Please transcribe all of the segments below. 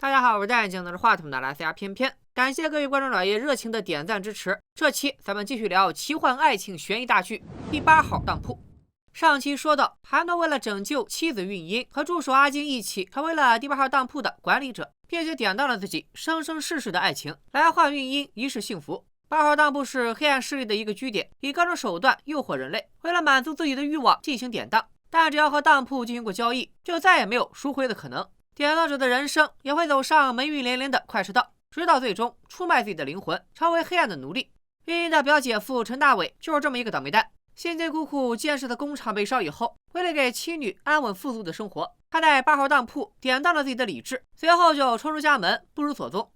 大家好，我是戴眼镜拿着话筒的拉斯加偏偏，感谢各位观众老爷热情的点赞支持。这期咱们继续聊奇幻爱情悬疑大剧《第8号当铺》。上期说到，韩诺为了拯救妻子韵音，和助手阿金一起成为了第8号当铺的管理者，并且典当了自己生生世世的爱情，来换韵音一世幸福。8号当铺是黑暗势力的一个据点，以各种手段诱惑人类，为了满足自己的欲望进行典当，但只要和当铺进行过交易，就再也没有赎回的可能。典当者的人生也会走上霉运连连的快车道，直到最终出卖自己的灵魂，成为黑暗的奴隶。韵音的表姐夫陈大伟就是这么一个倒霉蛋，辛辛苦苦建设的工厂被烧以后，为了给妻女安稳富足的生活，他在8号当铺典当了自己的理智，随后就冲出家门，不知所踪。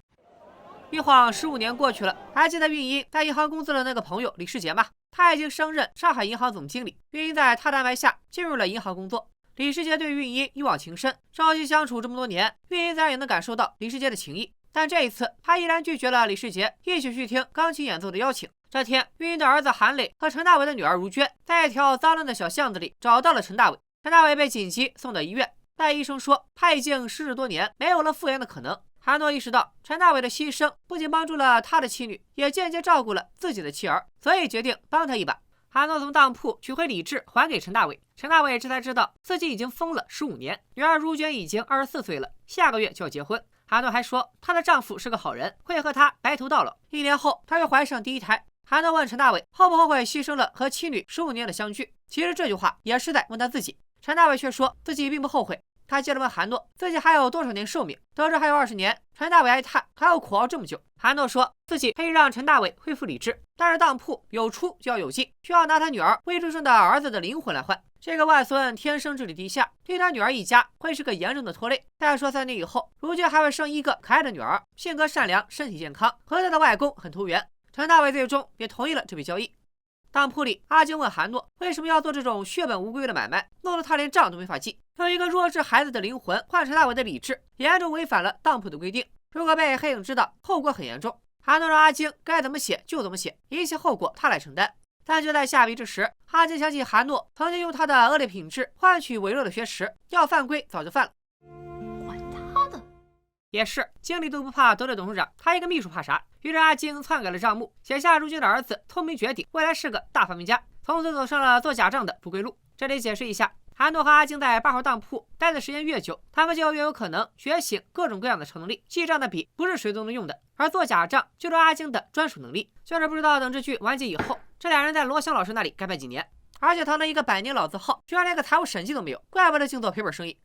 一晃15年过去了，还记得韵音在银行工作的那个朋友李世杰吗？他已经升任上海银行总经理，韵音在他的安排下进入了银行工作。李世杰对韵音一往情深，朝夕相处这么多年，韵音自然也能感受到李世杰的情谊。但这一次，他依然拒绝了李世杰一起去听钢琴演奏的邀请。这天，韵音的儿子韩磊和陈大伟的女儿如娟，在一条脏乱的小巷子里找到了陈大伟。陈大伟被紧急送到医院，但医生说他已经失智多年，没有了复原的可能。韩诺意识到陈大伟的牺牲不仅帮助了他的妻女，也间接照顾了自己的妻儿，所以决定帮他一把。韩诺从当铺取回理智还给陈大伟，陈大伟这才知道自己已经疯了15年，女儿如娟已经24岁了，下个月就要结婚。韩诺还说她的丈夫是个好人，会和她白头到老。1年后，她又怀上第1胎。韩诺问陈大伟后不后悔牺牲了和妻女15年的相聚，其实这句话也是在问他自己。陈大伟却说自己并不后悔。他接着问韩诺自己还有多少年寿命，得知还有20年，陈大伟哀叹还要苦熬这么久。韩诺说自己可以让陈大伟恢复理智，但是当铺有出就要有进，需要拿他女儿未出生的儿子的灵魂来换。这个外孙天生智力低下，对他女儿一家会是个严重的拖累。再说3年以后，如娟还会生一个可爱的女儿，性格善良，身体健康，和他的外公很投缘。陈大伟最终也同意了这笔交易。当铺里，阿金问韩诺为什么要做这种血本无归的买卖，弄得他连账都没法记。用一个弱智孩子的灵魂换陈大伟的理智，严重违反了当铺的规定。如果被黑影知道，后果很严重。韩诺让阿金该怎么写就怎么写，一切后果他来承担。但就在下笔之时，阿金想起韩诺曾经用他的恶劣品质换取微弱的学识，要犯规早就犯了。管他的！也是，经理都不怕得罪董事长，他一个秘书怕啥？于是阿金篡改了账目，写下如娟的儿子聪明绝顶，未来是个大发明家，从此走上了做假账的不归路。这里解释一下，韩诺和阿金在8号当铺待的时间越久，他们就越有可能觉醒各种各样的超能力。记账的笔不是谁都能用的，而做假账就是阿金的专属能力。就是不知道等这剧完结以后，这俩人在罗翔老师那里该拜几年。而且他那一个百年老字号，居然连个财务审计都没有，怪不得净做赔本生意。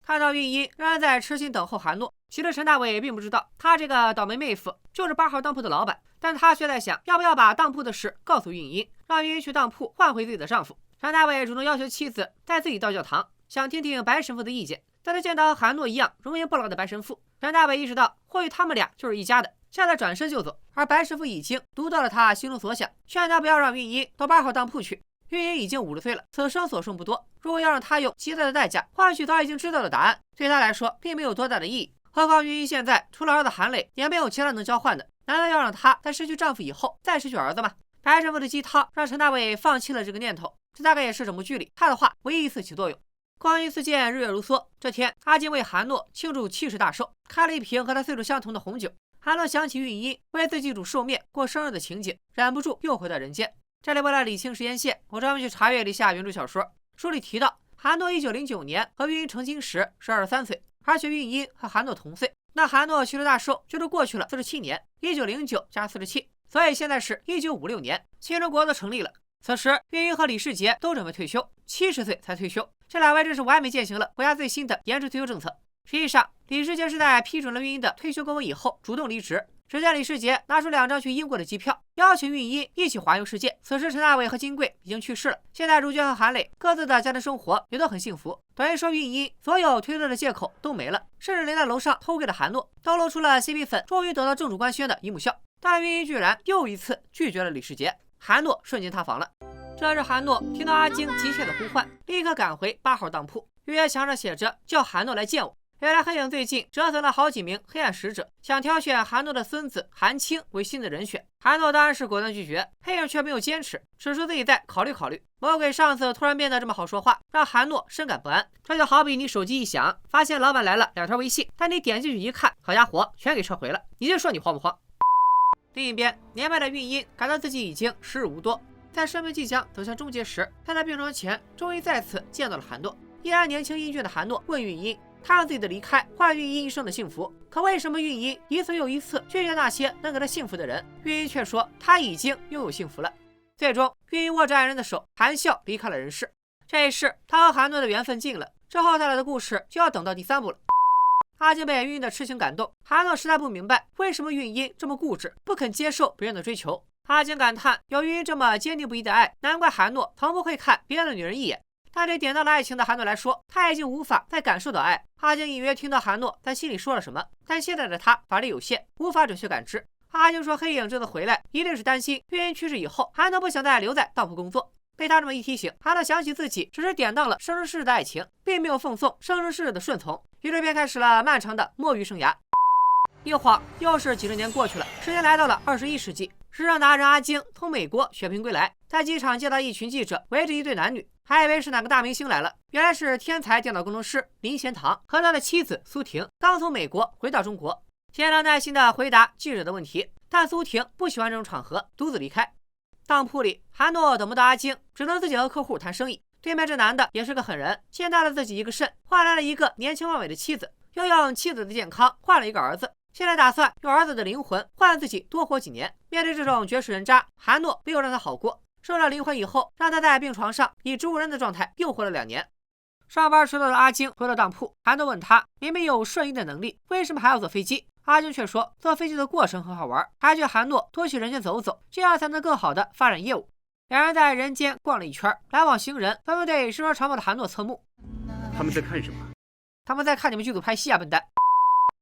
看到韵音仍然在痴心等候韩诺，其实陈大伟并不知道他这个倒霉妹夫就是8号当铺的老板，但他却在想要不要把当铺的事告诉韵音，让韵音去当铺换回自己的丈夫。陈大伟主动要求妻子带自己到教堂，想听听白神父的意见。但是见到和韩诺一样容颜不老的白神父，陈大伟意识到或许他们俩就是一家的，现在转身就走。而白神父已经读到了他心中所想，劝他不要让韵音到8号当铺去。韵音已经50岁了，此生所剩不多，如果要让他用极大的代价换取早已经知道的答案，对他来说并没有多大的意义。何况韵音现在除了儿子韩磊，也没有其他能交换的，难道要让他在失去丈夫以后再失去儿子吗？白神父的鸡汤让陈大伟放弃了这个念头，这大概也是整部剧里他的话唯一一次起作用。光阴似箭，日月如梭。这天，阿金为韩诺庆祝70大寿，开了一瓶和他岁数相同的红酒。韩诺想起韵音为自己煮寿面过生日的情景，忍不住又回到人间。这里为了理清时间线，我专门去查阅了一下原著小说。书里提到，韩诺1909年和韵音成亲时是23岁，而且韵音和韩诺同岁。那韩诺70大寿就是过去了47年，1909加47，所以现在是1956年，新中国都成立了。此时，韵音和李世杰都准备退休，70岁才退休，这两位真是完美践行了国家最新的延迟退休政策。实际上，李世杰是在批准了韵音的退休公文以后主动离职。只见李世杰拿出2张去英国的机票，邀请韵音一起环游世界。此时陈大伟和金贵已经去世了，现在如娟和韩磊各自的家庭生活也都很幸福，等于说韵音所有推脱的借口都没了，甚至连在楼上偷窥的韩诺都露出了 CP 粉终于得到正主官宣的姨母笑。但韵音居然又一次拒绝了李世杰，韩诺瞬间塌房了。这时韩诺听到阿金急切的呼唤，立刻赶回8号当铺，约墙上写着叫韩诺来见我。原来黑影最近折腾了好几名黑暗使者，想挑选韩诺的孙子韩青为新的人选。韩诺当然是果断拒绝，黑影却没有坚持，只说自己再考虑考虑。魔鬼上司突然变得这么好说话，让韩诺深感不安。这就好比你手机一响，发现老板来了2条微信，但你点进去一看，好家伙，全给撤回了。你就说你慌不慌？另一边，年迈的韵音感到自己已经时日无多，在生命即将走向终结时，他在病床前终于再次见到了韩诺。依然年轻英俊的韩诺问韵音，他让自己的离开换来韵音一生的幸福，可为什么韵音一次又一次拒绝那些能给他幸福的人？韵音却说他已经拥有幸福了。最终，韵音握着爱人的手，含笑离开了人世。这一世，他和韩诺的缘分尽了，之后带来的故事就要等到第3部了。阿金被韵音的痴情感动，韩诺实在不明白为什么韵音这么固执，不肯接受别人的追求。阿金感叹，有韵音这么坚定不移的爱，难怪韩诺从不会看别的女人一眼。但对点到了爱情的韩诺来说，他已经无法再感受到爱。阿金隐约听到韩诺在心里说了什么，但现在的他法力有限，无法准确感知。阿金说黑影这次回来一定是担心韵音去世以后，韩诺不想再留在当铺工作。被他这么一提醒，韩诺想起自己只是典当了生生世世的爱情，并没有奉送生生世世的顺从，于是便开始了漫长的摸鱼生涯。一晃又是几十年过去了，时间来到了21世纪。时尚达人阿晶从美国血拼归来，在机场见到一群记者围着一对男女，还以为是哪个大明星来了，原来是天才电脑工程师林贤堂和他的妻子苏婷刚从美国回到中国。贤堂耐心地回答记者的问题，但苏婷不喜欢这种场合，独自离开。当铺里，韩诺等不到阿晶，只能自己和客户谈生意。对面这男的也是个狠人，先搭了自己一个肾，换来了一个年轻貌美的妻子，又用妻子的健康换了一个儿子。现在打算用儿子的灵魂换自己多活几年。面对这种绝世人渣，韩诺没有让他好过，收了灵魂以后，让他在病床上以植物人的状态又活了2年。上班迟到的阿晶回到当铺，韩诺问他，明明有瞬移的能力，为什么还要坐飞机？阿晶却说坐飞机的过程很好玩，还劝韩诺多去人间走走，这样才能更好的发展业务。两人在人间逛了一圈，来往行人纷纷对身穿长袍的韩诺侧目。他们在看什么？他们在看你们剧组拍戏啊，笨蛋！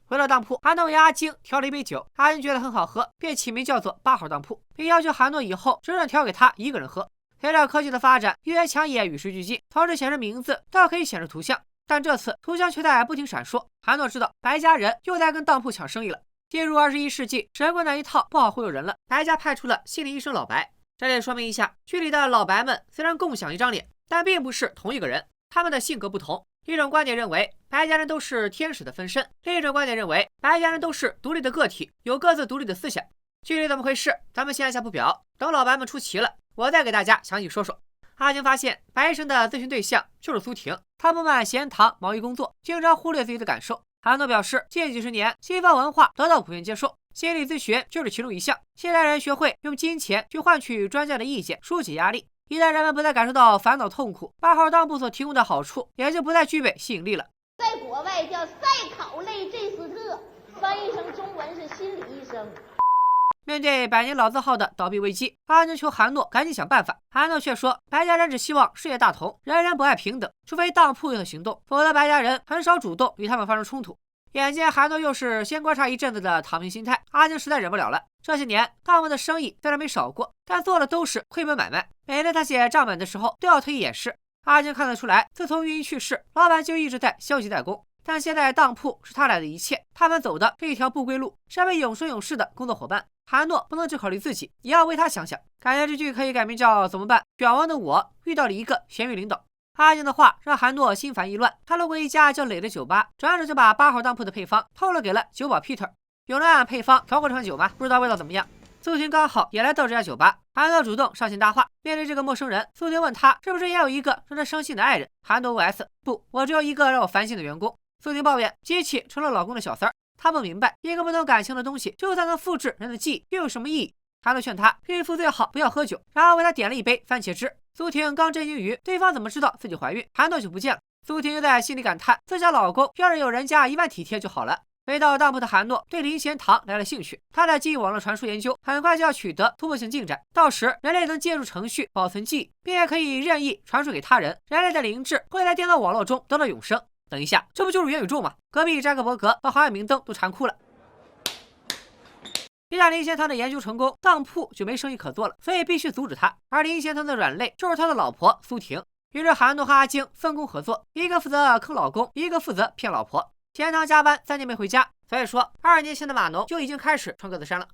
回到当铺，韩诺为阿晶调了一杯酒，阿晶觉得很好喝，便起名叫做8号当铺，并要求韩诺以后只准调给他一个人喝。随着科技的发展，预约墙也与时俱进，同时显示名字倒可以显示图像，但这次图像却在不停闪烁。韩诺知道白家人又在跟当铺抢生意了。进入21世纪，神棍那一套不好忽悠人了，白家派出了心理医生老白。这里说明一下，剧里的老白们虽然共享一张脸，但并不是同一个人，他们的性格不同。一种观点认为白家人都是天使的分身，另一种观点认为白家人都是独立的个体，有各自独立的思想。具体怎么回事，咱们先按下不表，等老白们出齐了，我再给大家详细说说。阿晶发现白医生的咨询对象就是苏婷，他不满贤堂忙于工作，经常忽略自己的感受。韩诺表示，近几十年西方文化得到普遍接受，心理咨询就是其中一项。现代人学会用金钱去换取专家的意见，疏解压力。一旦人们不再感受到烦恼痛苦，8号当铺所提供的好处也就不再具备吸引力了。在国外叫赛考类这斯特，翻译成中文是心理医生。面对百年老字号的倒闭危机，阿晶求韩诺赶紧想办法。韩诺却说，白家人只希望事业大同，人人不爱平等，除非当铺有所行动，否则白家人很少主动与他们发生冲突。眼见韩诺又是先观察一阵子的躺平心态，阿晶实在忍不了了。这些年当铺的生意虽然没少过，但做的都是亏本买卖，每次他写账本的时候都要特意掩饰。阿晶看得出来，自从玉英去世，老板就一直在消极怠工，但现在当铺是他俩的一切，他们走的是一条不归路。身为永生永世的工作伙伴，韩诺不能只考虑自己，也要为他想想。感觉这剧可以改名叫怎么办？表王的我遇到了一个咸鱼领导。阿晶的话让韩诺心烦意乱，他路过一家叫磊的酒吧，转手就把8号当铺的配方透露给了酒保 Peter。有人按配方调过这款酒吗？不知道味道怎么样。苏婷刚好也来到这家酒吧，韩诺主动上前搭话。面对这个陌生人，苏婷问他是不是也有一个让他伤心的爱人。韩诺 OS 不，我只有一个让我烦心的员工。苏婷抱怨机器成了老公的小三儿，他不明白一个不懂感情的东西，就算能复制人的记忆，又有什么意义？韩诺劝他孕妇最好不要喝酒，然后为他点了一杯番茄汁。苏婷刚震惊于对方怎么知道自己怀孕，韩诺就不见了。苏婷又在心里感叹，自家老公要是有人家1万体贴就好了。回到当铺的韩诺对林贤堂来了兴趣，他的记忆网络传输研究很快就要取得突破性进展，到时人类能借助程序保存记忆，并且可以任意传输给他人，人类的灵智会在电脑网络中得到永生。等一下，这不就是元宇宙吗？隔壁扎克伯格和华远明灯都馋哭了。一旦林贤堂的研究成功，当铺就没生意可做了，所以必须阻止他。而林贤堂的软肋就是他的老婆苏婷。于是韩诺和阿晶分工合作，一个负责坑老公，一个负责骗老婆。钱塘加班3年没回家，所以说2年前的码农就已经开始穿鸽子衫了。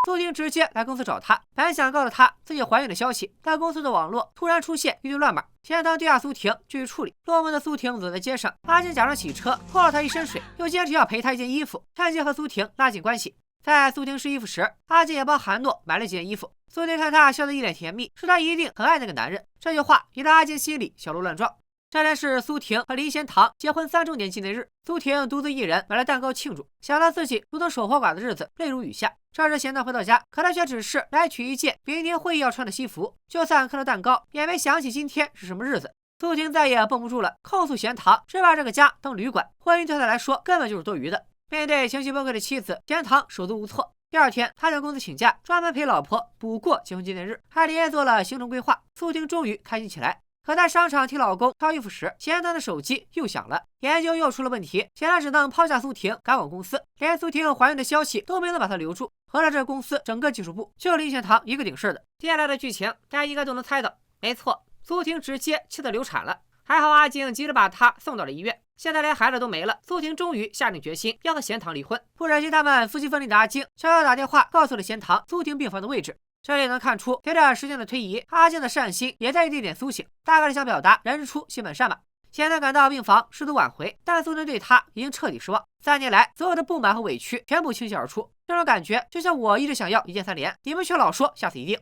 苏婷直接来公司找他，本想告诉他自己怀孕的消息，但公司的网络突然出现一堆乱码，钱塘丢下苏婷就去处理。落寞的苏婷走在街上，阿金假装洗车泼了他一身水，又坚持要赔他一件衣服，趁机和苏婷拉近关系。在苏婷试衣服时，阿金也帮韩诺买了几件衣服。苏婷看他笑得一脸甜蜜，说他一定很爱那个男人。这句话也让阿金心里小鹿乱撞。这天是苏婷和林贤堂结婚3周年纪念日，苏婷独自一人买了蛋糕庆祝，想到自己如同守活寡的日子，泪如雨下。这时贤堂回到家，可他却只是来取一件明天会议要穿的西服，就算嗑了蛋糕，也没想起今天是什么日子。苏婷再也绷不住了，控诉贤堂只把这个家当旅馆，婚姻对他来说根本就是多余的。面对情绪崩溃的妻子，贤堂手足无措。第2天，他向公司请假，专门陪老婆补过结婚纪念日，还连夜做了行程规划。苏婷终于开心起来。可在商场替老公挑衣服时，贤堂的手机又响了，研究又出了问题，贤堂只能抛下苏婷赶往公司，连苏婷怀孕的消息都没能把她留住。合着这公司整个技术部就林贤堂一个顶事的。接下来的剧情大家应该都能猜到，没错，苏婷直接气得流产了。还好阿静急着把她送到了医院，现在连孩子都没了，苏婷终于下定决心要和贤堂离婚。不忍心他们夫妻分离的阿静悄悄打电话告诉了贤堂苏婷病房的位置。这里能看出，随着时间的推移，阿静的善心也在一点点苏醒，大概是想表达人之初性本善吧。贤堂赶到病房试图挽回，但苏婷对他已经彻底失望。3年来所有的不满和委屈全部倾泻而出，这种感觉就像我一直想要一键3连，你们却老说下次一定。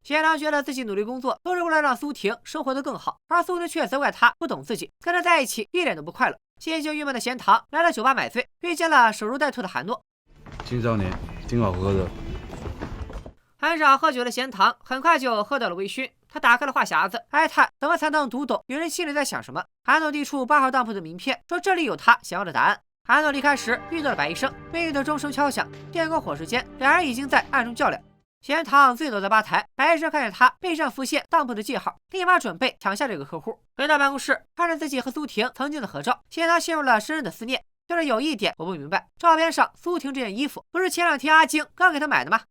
贤堂觉得自己努力工作都是为了让苏婷生活得更好，而苏婷却责怪他不懂自己，跟他在一起一点都不快乐。心情郁闷的贤堂来到酒吧买醉，遇见了守株待兔的韩诺。青少年挺好喝的。很少喝酒的贤堂很快就喝到了微醺，他打开了话匣子，哀叹怎么才能读懂女人心里在想什么。韩诺递出8号当铺的名片，说这里有他想要的答案。韩诺离开时遇到了白医生，命运的钟声敲响，电光火石间，两人已经在暗中较量。贤堂醉倒在吧台，白医生看见他背上浮现当铺的记号，立马准备抢下这个客户。回到办公室，看着自己和苏婷曾经的合照，贤堂陷入了深深的思念。就是有一点我不明白，照片上苏婷这件衣服不是前2天阿晶刚给他买的吗？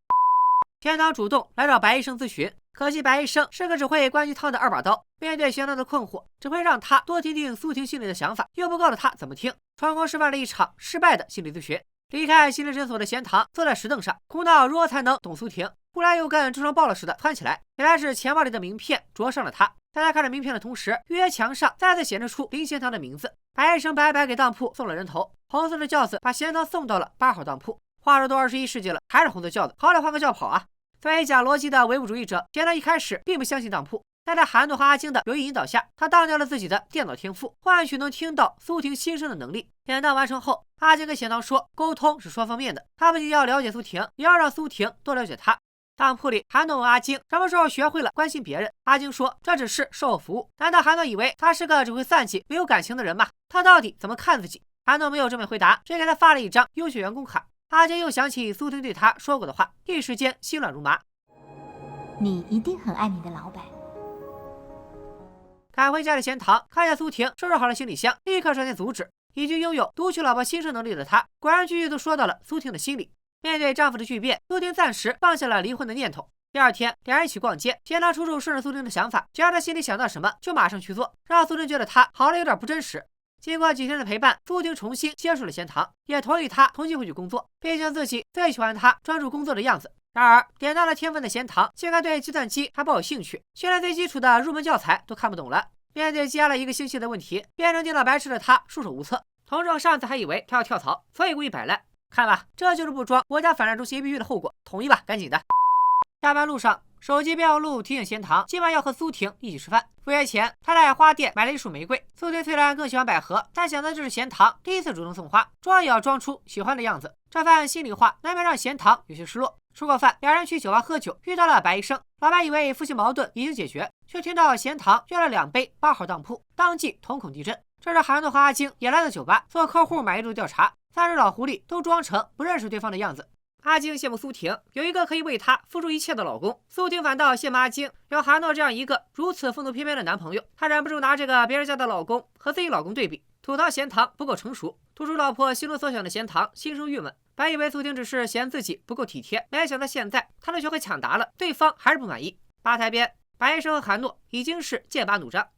贤堂主动来找白医生咨询，可惜白医生是个只会关鸡汤的2把刀，面对贤堂的困惑，只会让他多听听苏婷心里的想法，又不告诉他怎么听，成功示范了一场失败的心理咨询。离开心理诊所的贤堂坐在石凳上，苦恼如何才能懂苏婷，忽然又跟痔疮爆了似的窜起来，原来是钱包里的名片灼伤了他。在他看着名片的同时，约墙上再次显示出林贤堂的名字。白医生白白给当铺送了人头，红色的轿子把贤堂送到了8号当铺。话说都21世纪了，还是红色轿子，好歹换个轿跑啊！作为假逻辑的唯物主义者，贤堂一开始并不相信当铺，但在韩诺和阿晶的有意引导下，他当掉了自己的电脑天赋，换取能听到苏婷心声的能力。演当完成后，阿晶跟贤堂说，沟通是双方面的，他不仅要了解苏婷，也要让苏婷多了解他。当铺里，韩诺问阿晶什么时候学会了关心别人，阿晶说这只是售后服务。难道韩诺以为他是个只会算计、没有感情的人吗？他到底怎么看自己？韩诺没有正面回答，只给他发了一张优秀员工卡。阿晶又想起苏婷对他说过的话，一时间心乱如麻。你一定很爱你的老板。赶回家的贤堂看见苏婷收拾好了行李箱，立刻上前阻止。已经拥有读取老婆心声能力的他，果然句句都说到了苏婷的心里。面对丈夫的巨变，苏婷暂时放下了离婚的念头。第2天，两人一起逛街，贤堂处处顺着苏婷的想法，只要他心里想到什么就马上去做，让苏婷觉得他好了有点不真实。经过几天的陪伴，苏婷重新接受了贤堂，也同意他重新回去工作，毕竟自己最喜欢他专注工作的样子。然而，典当了天分的贤堂竟然对计算机还抱有兴趣，却连最基础的入门教材都看不懂了。面对积压了1个星期的问题，变成电脑白痴的他束手无策。同事和上司还以为他要跳槽，所以故意摆烂。看吧，这就是不装国家反诈中心 APP 的后果。同意吧，赶紧的。下班路上，手机备忘录提醒贤堂今晚要和苏婷一起吃饭。赴约前，他在花店买了一束玫瑰。苏婷虽然更喜欢百合，但想到这是贤堂第1次主动送花，装也要装出喜欢的样子。这番心里话难免让贤堂有些失落。吃过饭，两人去酒吧喝酒，遇到了白医生。老白以为夫妻矛盾已经解决，却听到贤堂约了2杯8号当铺，当即瞳孔地震。这时韩诺和阿晶也来到酒吧做客户满意度调查，3只老狐狸都装成不认识对方的样子。阿晶羡慕苏婷有一个可以为她付出一切的老公，苏婷反倒羡慕阿晶有韩诺这样一个如此风度翩翩的男朋友。她忍不住拿这个别人家的老公和自己老公对比，吐槽贤堂不够成熟。吐出老婆心中所想的贤堂心生郁闷，本以为苏婷只是嫌自己不够体贴，没想到现在她都学会抢答了，对方还是不满意。吧台边，白医生和韩诺已经是剑拔弩张。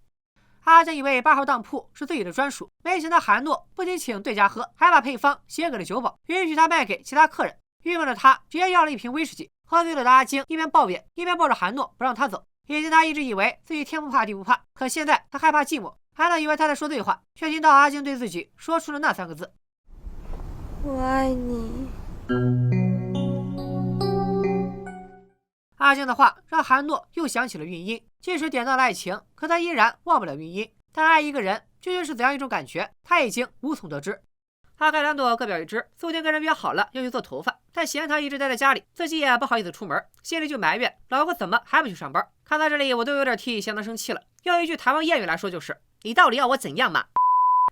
阿江以为8号当铺是自己的专属，没想到韩诺不仅请对家喝，还把配方写给了酒保，允许他卖给其他客人。郁闷的他直接要了一瓶威士忌。喝醉了的阿晶一边抱怨，一边抱着韩诺不让他走。以前他一直以为自己天不怕地不怕，可现在他害怕寂寞。韩诺以为他在说对话，却听到阿晶对自己说出了那3个字：我爱你。阿晶的话让韩诺又想起了韵音，即使点到了爱情，可他依然忘不了韵音。但爱一个人究竟是怎样一种感觉，他已经无从得知。他跟韩诺各表一枝，苏婷跟人约好了要去做头发，但嫌他一直待在家里，自己也不好意思出门，心里就埋怨老婆怎么还不去上班。看到这里，我都有点替贤堂生气了。用一句台湾谚语来说，就是你到底要我怎样嘛？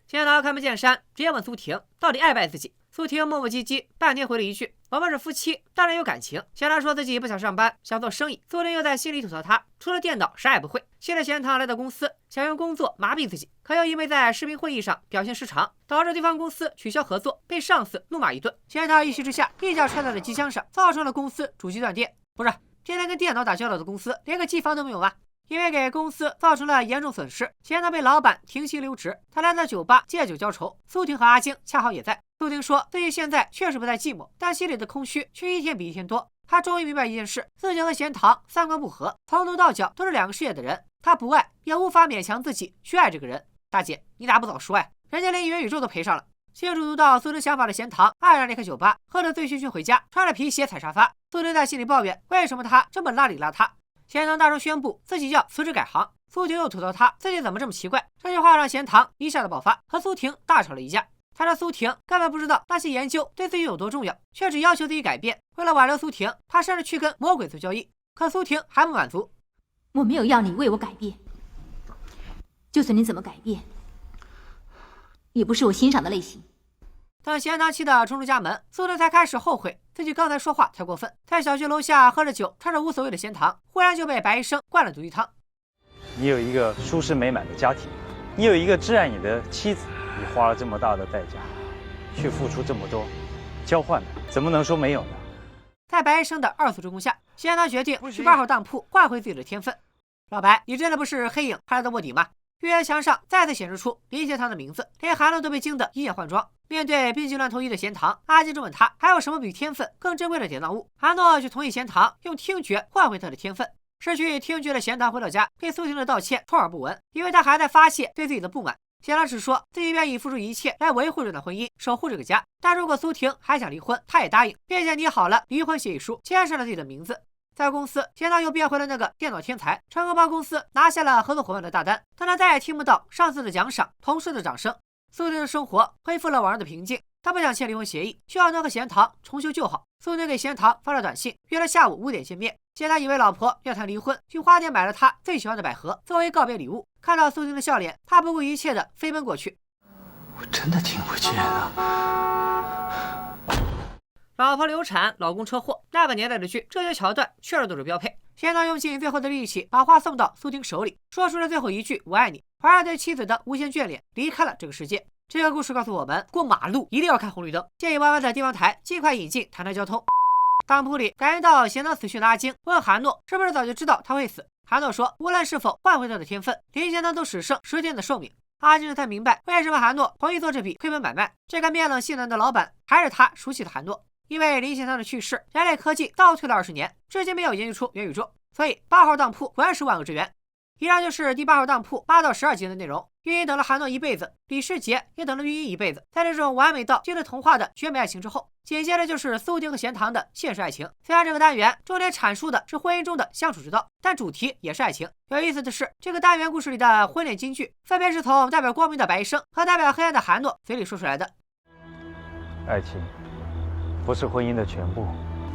贤堂看不见山，直接问苏婷到底爱不爱自己。苏婷磨磨唧唧，半天回了一句：“我们是夫妻，当然有感情。”贤堂说自己不想上班，想做生意。苏婷又在心里吐槽他除了电脑啥也不会。现在贤堂来到公司，想用工作麻痹自己，可又因为在视频会议上表现失常，导致对方公司取消合作，被上司怒骂一顿。贤堂一气之下，一脚踹在了机箱上，造成了公司主机断电。不是，天天跟电脑打交道的公司，连个机房都没有吗？因为给公司造成了严重损失，贤堂被老板停薪留职。他来到酒吧借酒浇愁，苏婷和阿晶恰好也在。苏婷说自己现在确实不太寂寞，但心里的空虚却一天比一天多。他终于明白一件事，自己和贤堂3观不合，从头到脚都是2个世界的人。他不爱，也无法勉强自己去爱这个人。大姐，你咋不早说呀？人家连元宇宙都赔上了。清楚读到苏婷想法的贤堂黯然离开酒吧，喝得醉醺醺回家，穿着皮鞋踩沙发。苏婷在心里抱怨，为什么他这么邋里邋遢？贤堂大声宣布自己要辞职改行。苏婷又吐槽他自己怎么这么奇怪，这句话让贤堂一下子爆发，和苏婷大吵了一架。他说苏婷根本不知道那些研究对自己有多重要，却只要求自己改变。为了挽留苏婷，他甚至去跟魔鬼做交易，可苏婷还不满足。我没有要你为我改变，就算你怎么改变，也不是我欣赏的类型。等贤堂气得冲出家门，苏婷才开始后悔自己刚才说话太过分。在小区楼下喝着酒，穿着无所谓的贤堂，忽然就被白医生灌了毒鸡汤。你有一个舒适美满的家庭，你有一个挚爱你的妻子，你花了这么大的代价，却付出这么多，交换的怎么能说没有呢？在白医生的2次追攻下，贤堂决定去8号当铺换回自己的天分。老白，你真的不是黑影派来的卧底吗？预言墙上再次显示出林贤堂的名字，连韩露都被惊得以眼换装。面对病急乱投医的贤堂，阿金质问他还有什么比天分更珍贵的典当物。韩诺却同意贤堂用听觉换回他的天分。失去听觉的贤堂回到家，对苏婷的道歉充耳不闻，因为他还在发泄对自己的不满。贤堂只说自己愿意付出一切来维护这段婚姻，守护这个家，但如果苏婷还想离婚，他也答应，并且拟好了离婚协议书，签上了自己的名字。在公司，贤堂又变回了那个电脑天才，成功帮公司拿下了合作伙伴的大单，但他再也听不到上司的奖赏、同事的掌声。苏婷的生活恢复了往日的平静，他不想签离婚协议，需要能和贤堂重修旧好。苏婷给贤堂发了短信，约了下午5点见面。贤堂以为老婆要谈离婚，去花店买了他最喜欢的百合作为告别礼物。看到苏婷的笑脸，他不顾一切的飞奔过去。我真的听不见啊！老婆流产，老公车祸，那个年代的剧，这些桥段确实都是标配。贤堂用尽最后的力气把话送到苏婷手里，说出了最后一句“我爱你”，怀着对妻子的无限眷恋，离开了这个世界。这个故事告诉我们，过马路一定要看红绿灯，建议弯弯的地方台尽快引进谈谈交通。当铺里感觉到贤堂死讯的阿晶问韩诺是不是早就知道他会死。韩诺说无论是否换回他的天分，林贤堂都只剩10天的寿命。阿晶这才明白为什么韩诺同意做这笔亏本买卖，这个面冷心冷的老板还是他熟悉的韩诺。因为林贤堂的去世，人类科技倒退了20年，至今没有研究出元宇宙，所以8号当铺果然是万恶之源。以上就是第8号当铺8到12集的内容。玉英等了韩诺一辈子，李世杰也等了玉英一辈子。在这种完美到近似童话的绝美爱情之后，紧接着就是苏婷和贤堂的现实爱情。虽然这个单元重点阐述的是婚姻中的相处之道，但主题也是爱情。有意思的是，这个单元故事里的婚恋金句，分别是从代表光明的白医生和代表黑暗的韩诺嘴里说出来的。爱情不是婚姻的全部，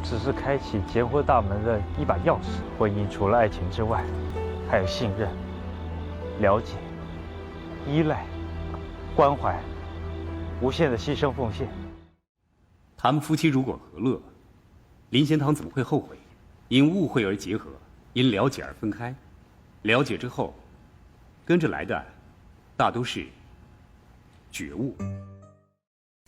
只是开启结婚大门的一把钥匙。婚姻除了爱情之外，还有信任、了解、依赖、关怀、无限的牺牲奉献。他们夫妻如果和乐，林贤堂怎么会后悔？因误会而结合，因了解而分开。了解之后，跟着来的大都是觉悟。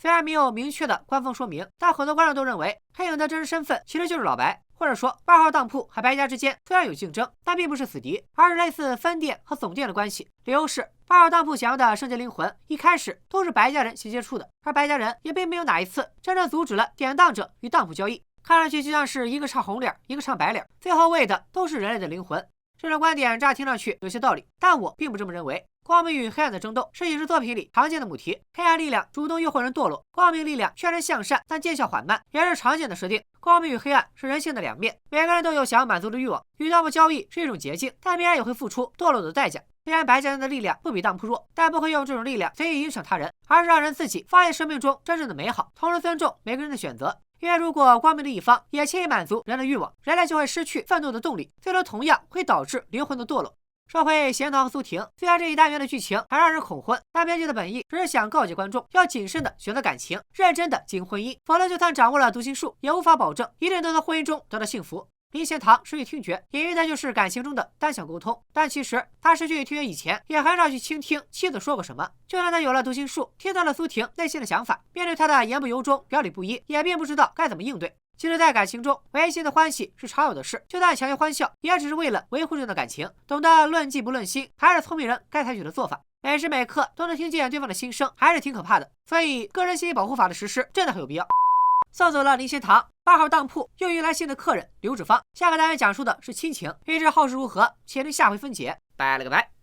虽然没有明确的官方说明，但很多观众都认为黑影的真实身份其实就是老白，或者说8号当铺和白家之间虽然有竞争，但并不是死敌，而是类似分店和总店的关系。理由是8号当铺想要的圣洁灵魂一开始都是白家人先接触的，而白家人也并没有哪一次真正阻止了典当者与当铺交易，看上去就像是一个唱红脸，一个唱白脸，最后为的都是人类的灵魂。这种观点乍听上去有些道理，但我并不这么认为。光明与黑暗的争斗是影视作品里常见的母题，黑暗力量主动诱惑人堕落，光明力量劝人向善，但见效缓慢，也是常见的设定。光明与黑暗是人性的两面，每个人都有想要满足的欲望，与当铺交易是一种捷径，但必然也会付出堕落的代价。虽然白家人的力量不比当铺弱，但不会用这种力量随意影响他人，而是让人自己发现生命中真正的美好，同时尊重每个人的选择。因为如果光明的一方也轻易满足人的欲望，人类就会失去奋斗的动力，最终同样会导致灵魂的堕落。说回贤堂和苏婷，虽然这一单元的剧情还让人恐婚，但编剧的本意只是想告诫观众要谨慎的选择感情，认真的经营婚姻，否则就算掌握了读心术，也无法保证一定能在婚姻中得到幸福。林贤堂失去听觉，隐喻的就是感情中的单向沟通，但其实他失去听觉以前，也很少去倾听妻子说过什么。就算他有了读心术，听到了苏婷内心的想法，面对他的言不由衷、表里不一，也并不知道该怎么应对。其实，在感情中，违心的欢喜是常有的事，就算强颜欢笑，也只是为了维护这段感情。懂得论迹不论心，还是聪明人该采取的做法。每时每刻都能听见对方的心声，还是挺可怕的。所以，个人信息保护法的实施真的很有必要。送走了林贤堂，8号当铺又迎来新的客人刘志芳。下个单元讲述的是亲情，欲知后事如何，且听下回分解。拜了个拜。